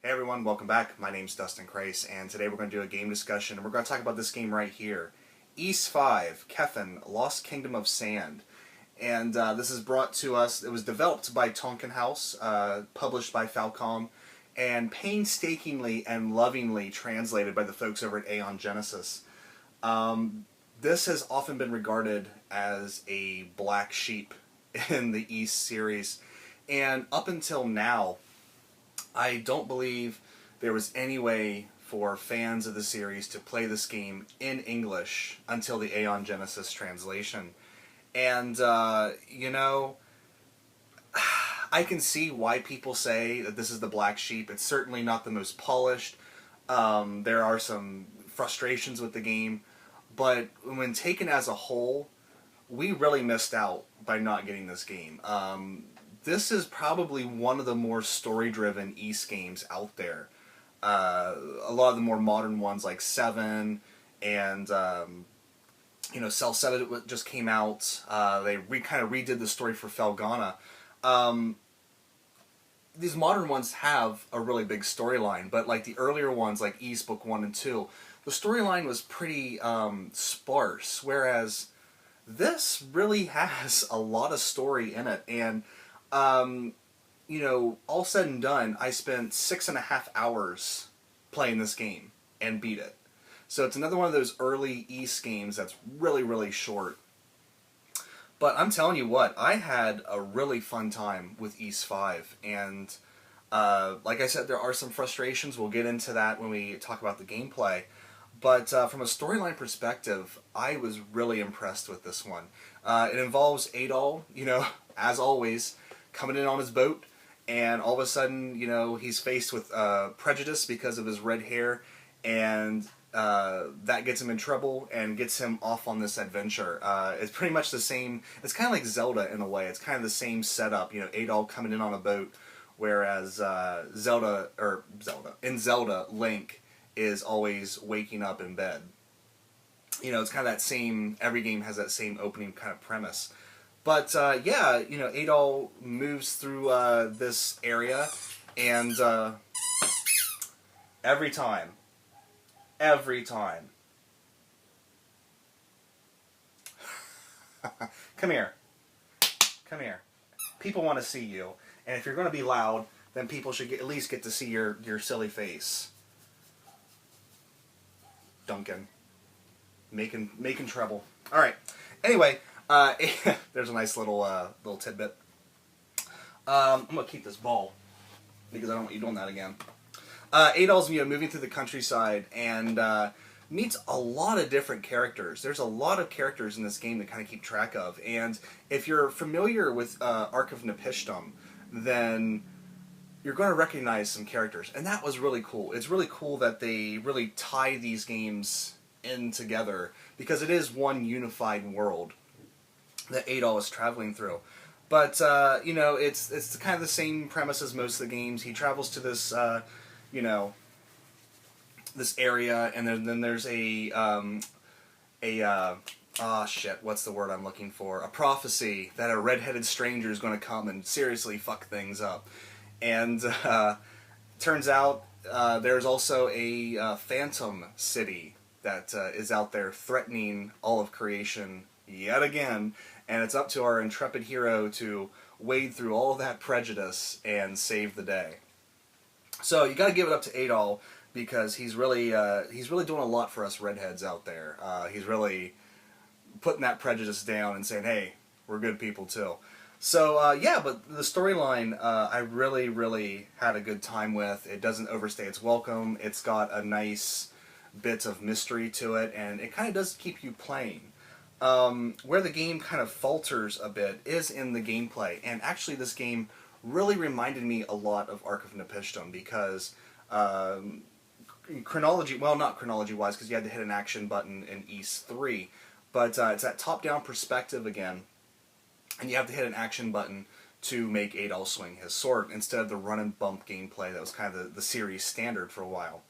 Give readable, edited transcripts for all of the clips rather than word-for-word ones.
Hey everyone, welcome back. My name's Dustin Crace, and today we're going to do a game discussion, and we're going to talk about this game right here. Ys 5, Kefin, Lost Kingdom of Sand. And this is brought to us, it was developed by Tonkin House, published by Falcom, and painstakingly and lovingly translated by the folks over at Aeon Genesis. This has often been regarded as a black sheep in the Ys series, and up until now, I don't believe there was any way for fans of the series to play this game in English until the Aeon Genesis translation. And, you know, I can see why people say that this is the black sheep. It's certainly not the most polished. There are some frustrations with the game. But when taken as a whole, we really missed out by not getting this game. This is probably one of the more story-driven Ys games out there. A lot of the more modern ones like 7 and, you know, Cell 7 just came out. They kind of redid the story for Felgana. These modern ones have a really big storyline, but like the earlier ones like Ys Book 1 and 2, the storyline was pretty sparse, whereas this really has a lot of story in it. And you know, all said and done, I spent 6.5 hours playing this game and beat it. So it's another one of those early Ys games that's really, really short. But I'm telling you what, I had a really fun time with Ys 5. And like I said, there are some frustrations. We'll get into that when we talk about the gameplay. But from a storyline perspective, I was really impressed with this one. It involves Adol, you know, as always, coming in on his boat, and all of a sudden, you know, he's faced with prejudice because of his red hair, and that gets him in trouble and gets him off on this adventure. It's pretty much the same. It's kind of like Zelda in a way. It's kind of the same setup. You know, Adol coming in on a boat, whereas in Zelda, Link is always waking up in bed. You know, it's kind of that same. Every game has that same opening kind of premise. But, yeah, you know, Adol moves through this area, and every time, come here, people want to see you, and if you're going to be loud, then people should at least get to see your silly face. Duncan. Making trouble. Alright, anyway, there's a nice little tidbit. I'm gonna keep this ball because I don't want you doing that again. Adol's, you know, moving through the countryside and meets a lot of different characters. There's a lot of characters in this game to kind of keep track of, and if you're familiar with Ark of Nepishtim, then you're going to recognize some characters, and that was really cool. It's really cool that they really tie these games in together because it is one unified world that Adol is traveling through. But, you know, it's kind of the same premise as most of the games. He travels to this, you know, this area, and then there's shit, what's the word I'm looking for? A prophecy that a red-headed stranger is going to come and seriously fuck things up. And, turns out, there's also a phantom city that is out there threatening all of creation yet again, and it's up to our intrepid hero to wade through all of that prejudice and save the day. So you got to give it up to Adol because he's really doing a lot for us redheads out there. He's really putting that prejudice down and saying, hey, we're good people too. So yeah, but the storyline I really had a good time with. It doesn't overstay its welcome. It's got a nice bit of mystery to it, and it kind of does keep you playing. Where the game kind of falters a bit is in the gameplay, and actually this game really reminded me a lot of Ark of Nepishtim because chronology, well, not chronology-wise, because you had to hit an action button in Ys 3, but it's that top-down perspective again, and you have to hit an action button to make Adol swing his sword instead of the run-and-bump gameplay that was kind of the series standard for a while.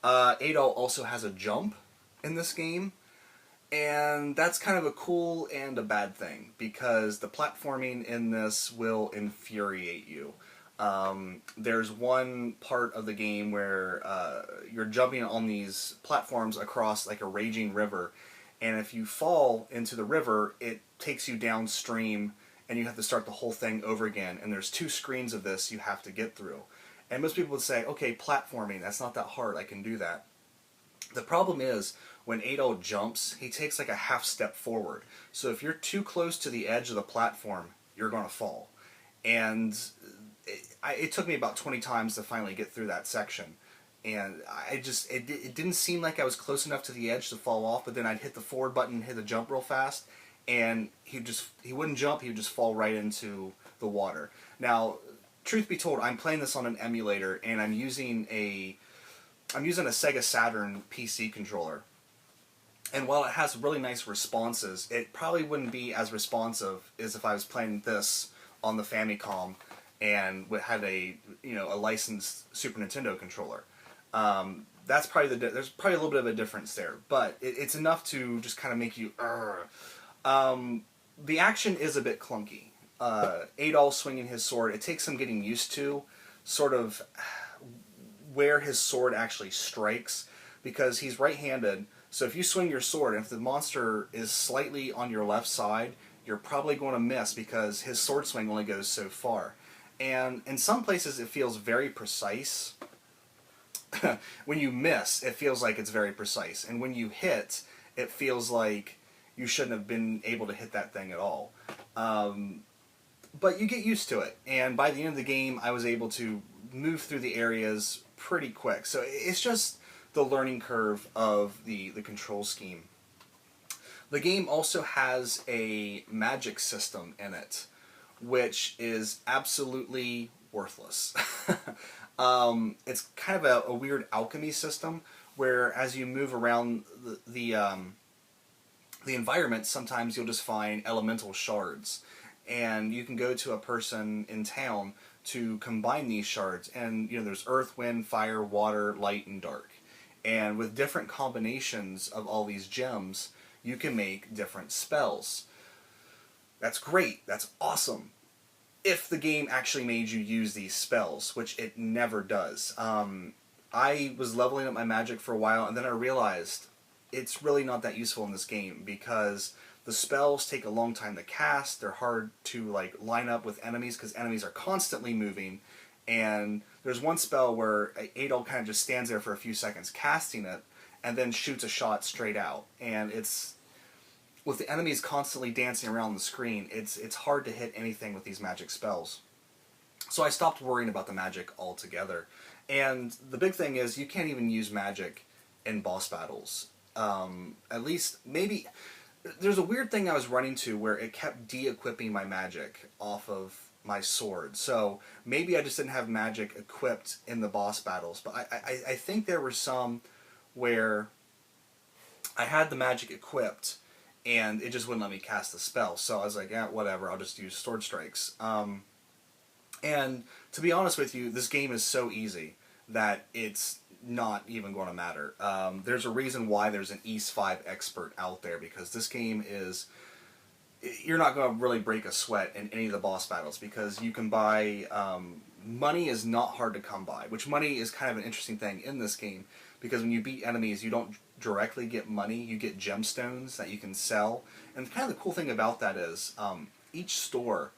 Adol also has a jump in this game, and that's kind of a cool and a bad thing, because the platforming in this will infuriate you. There's one part of the game where you're jumping on these platforms across like a raging river, and if you fall into the river, it takes you downstream, and you have to start the whole thing over again. And there's 2 screens of this you have to get through. And most people would say, okay, platforming, that's not that hard, I can do that. The problem is, when Adol jumps, he takes like a half step forward. So if you're too close to the edge of the platform, you're going to fall. And it took me about 20 times to finally get through that section. And it didn't seem like I was close enough to the edge to fall off, but then I'd hit the forward button, hit the jump real fast, and he wouldn't jump, he would just fall right into the water. Now, truth be told, I'm playing this on an emulator, and I'm using a Sega Saturn PC controller. And while it has really nice responses, it probably wouldn't be as responsive as if I was playing this on the Famicom and had a licensed Super Nintendo controller. That's probably there's probably a little bit of a difference there, but it's enough to just kind of make you. The action is a bit clunky. Adol swinging his sword, it takes some getting used to, sort of where his sword actually strikes, because he's right-handed. So if you swing your sword, and if the monster is slightly on your left side, you're probably going to miss because his sword swing only goes so far. And in some places it feels very precise. When you miss, it feels like it's very precise. And when you hit, it feels like you shouldn't have been able to hit that thing at all. But you get used to it. And by the end of the game, I was able to move through the areas pretty quick. So it's just the learning curve of the control scheme. The game also has a magic system in it, which is absolutely worthless. It's kind of a weird alchemy system where as you move around the environment, sometimes you'll just find elemental shards. And you can go to a person in town to combine these shards. And there's earth, wind, fire, water, light, and dark. And with different combinations of all these gems, you can make different spells. That's great. That's awesome. If the game actually made you use these spells, which it never does. I was leveling up my magic for a while, and then I realized it's really not that useful in this game because the spells take a long time to cast. They're hard to line up with enemies because enemies are constantly moving. And there's one spell where Adol kind of just stands there for a few seconds casting it and then shoots a shot straight out. And it's, with the enemies constantly dancing around the screen, it's hard to hit anything with these magic spells. So I stopped worrying about the magic altogether. And the big thing is you can't even use magic in boss battles. At least, maybe, there's a weird thing I was running to where it kept de-equipping my magic off of my sword. So maybe I just didn't have magic equipped in the boss battles. But I think there were some where I had the magic equipped and it just wouldn't let me cast the spell. So I was like, yeah, whatever, I'll just use sword strikes. And to be honest with you, this game is so easy that it's not even going to matter. There's a reason why there's an Ys 5 expert out there, because this game is, you're not going to really break a sweat in any of the boss battles because you can buy, money is not hard to come by, which money is kind of an interesting thing in this game because when you beat enemies you don't directly get money, you get gemstones that you can sell. And kind of the cool thing about that is each store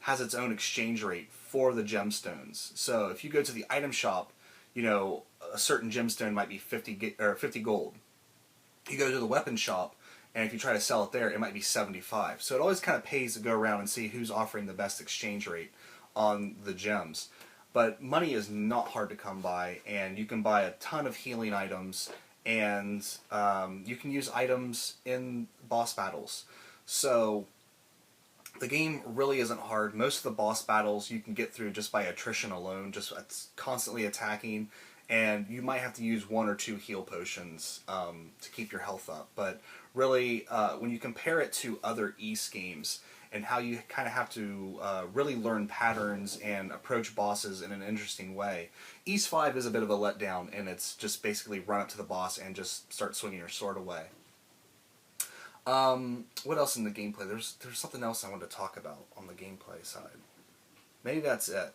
has its own exchange rate for the gemstones. So if you go to the item shop, a certain gemstone might be 50 gold. You go to the weapon shop, and if you try to sell it there, it might be 75. So it always kind of pays to go around and see who's offering the best exchange rate on the gems. But money is not hard to come by, and you can buy a ton of healing items, and you can use items in boss battles. So the game really isn't hard. Most of the boss battles you can get through just by attrition alone, just constantly attacking, and you might have to use 1 or 2 heal potions to keep your health up. But really, when you compare it to other Ys games and how you kind of have to really learn patterns and approach bosses in an interesting way, Ys 5 is a bit of a letdown, and it's just basically run up to the boss and just start swinging your sword away. What else in the gameplay? There's something else I wanted to talk about on the gameplay side. Maybe that's it.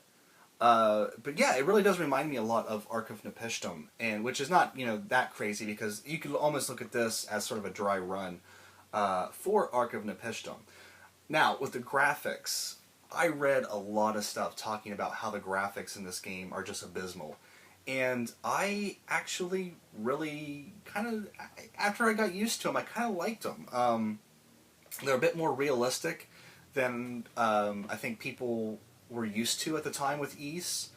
But yeah, it really does remind me a lot of Ark of Nepishtim, and which is not, you know, that crazy, because you could almost look at this as sort of a dry run for Ark of Nepishtim. Now, with the graphics, I read a lot of stuff talking about how the graphics in this game are just abysmal. And I actually really kind of, after I got used to them, I kind of liked them. They're a bit more realistic than I think people were used to at the time with Ys,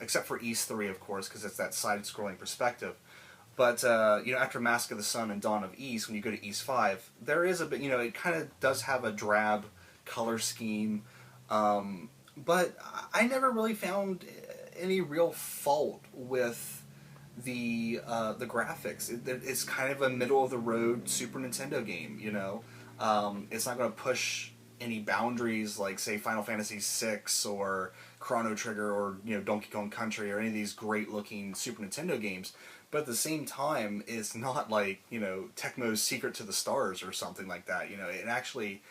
except for Ys 3, of course, because it's that side-scrolling perspective. But, you know, after Mask of the Sun and Dawn of Ys, when you go to Ys 5, there is a bit, you know, it kind of does have a drab color scheme, but I never really found any real fault with the graphics. It's kind of a middle-of-the-road Super Nintendo game, you know? It's not going to push any boundaries like, say, Final Fantasy VI or Chrono Trigger or, you know, Donkey Kong Country or any of these great-looking Super Nintendo games. But at the same time, it's not like, you know, Tecmo's Secret to the Stars or something like that. You know, it actually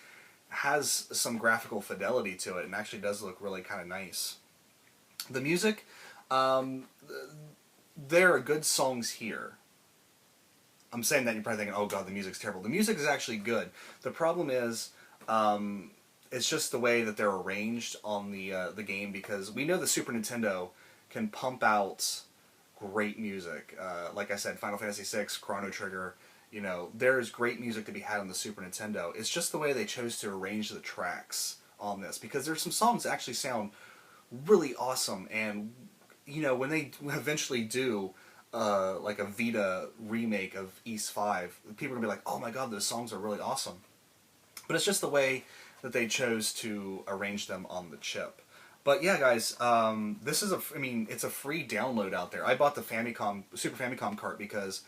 has some graphical fidelity to it and actually does look really kind of nice. The music, there are good songs here. I'm saying that, you're probably thinking, oh god, the music's terrible. The music is actually good. The problem is, it's just the way that they're arranged on the game, because we know the Super Nintendo can pump out great music. Like I said, Final Fantasy VI, Chrono Trigger, you know, there's great music to be had on the Super Nintendo. It's just the way they chose to arrange the tracks on this, because there's some songs that actually sound really awesome, and, you know, when they eventually do like a Vita remake of Ys 5, people are going to be like, oh my god, those songs are really awesome. But it's just the way that they chose to arrange them on the chip. But yeah, guys, this is I mean, it's a free download out there. I bought the Super Famicom cart because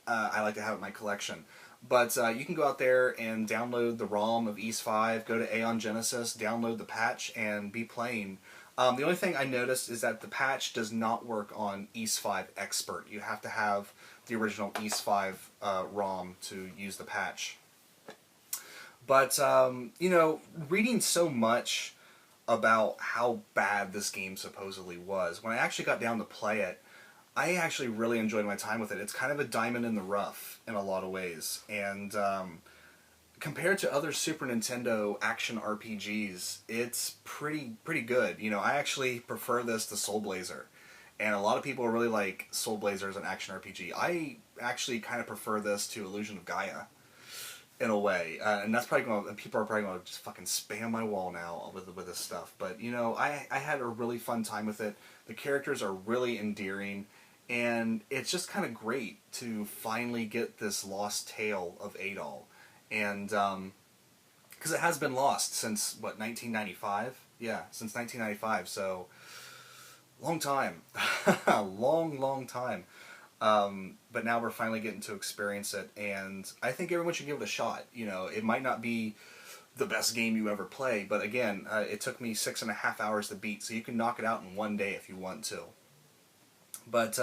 I like to have it in my collection. But you can go out there and download the ROM of Ys 5, go to Aeon Genesis, download the patch, and be playing. The only thing I noticed is that the patch does not work on Ys 5 Expert. You have to have the original Ys 5 ROM to use the patch. But, you know, reading so much about how bad this game supposedly was, when I actually got down to play it, I actually really enjoyed my time with it. It's kind of a diamond in the rough in a lot of ways. And compared to other Super Nintendo action RPGs, it's pretty good. You know, I actually prefer this to Soul Blazer. And a lot of people really like Soul Blazer as an action RPG. I actually kind of prefer this to Illusion of Gaia, in a way. And that's probably going to, people are probably going to just fucking spam my wall now with this stuff. But, you know, I had a really fun time with it. The characters are really endearing. And it's just kind of great to finally get this lost tale of Adol. And, because it has been lost since, what, 1995? Yeah, since 1995, so, long time. long time. But now we're finally getting to experience it, and I think everyone should give it a shot. You know, it might not be the best game you ever play, but again, it took me 6.5 hours to beat, so you can knock it out in one day if you want to. But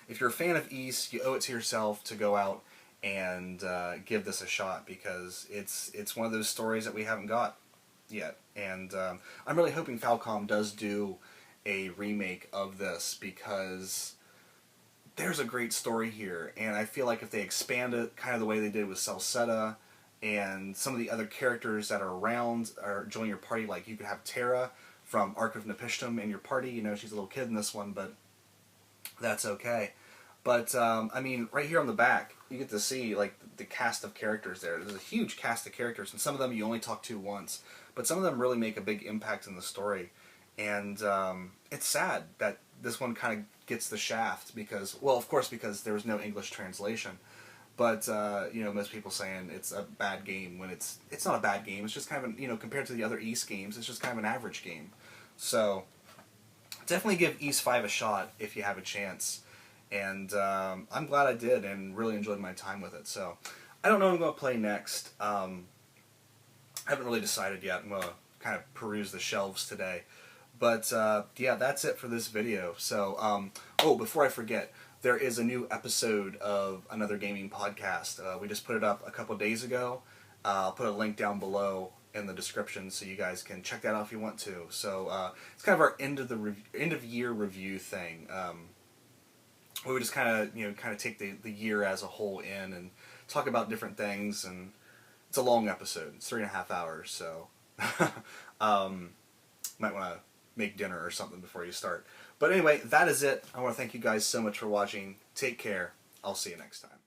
if you're a fan of Ys, you owe it to yourself to go out and give this a shot, because it's one of those stories that we haven't got yet. And I'm really hoping Falcom does do a remake of this, because there's a great story here, and I feel like if they expand it kind of the way they did with Celceta and some of the other characters that are around or join your party, like you could have Terra from Ark of Nepishtim in your party. You know, she's a little kid in this one, but that's okay. But, I mean, right here on the back, you get to see, like, the cast of characters there. There's a huge cast of characters, and some of them you only talk to once. But some of them really make a big impact in the story. And it's sad that this one kind of gets the shaft because, well, of course, because there was no English translation. But, you know, most people saying it's a bad game when it's not a bad game. It's just kind of, you know, compared to the other Ys games, it's just kind of an average game. So, definitely give Ys 5 a shot if you have a chance. And I'm glad I did and really enjoyed my time with it. So, I don't know what I'm going to play next. I haven't really decided yet. I'm going to kind of peruse the shelves today. But, yeah, that's it for this video. So, oh, before I forget, there is a new episode of Another Gaming Podcast. We just put it up a couple days ago. I'll put a link down below. in the description, so you guys can check that out if you want to. So it's kind of our end of year review thing. We would just kind of take the year as a whole in and talk about different things, and it's a long episode. It's 3.5 hours, so might want to make dinner or something before you start. But anyway, that is it. I want to thank you guys so much for watching. Take care. I'll see you next time.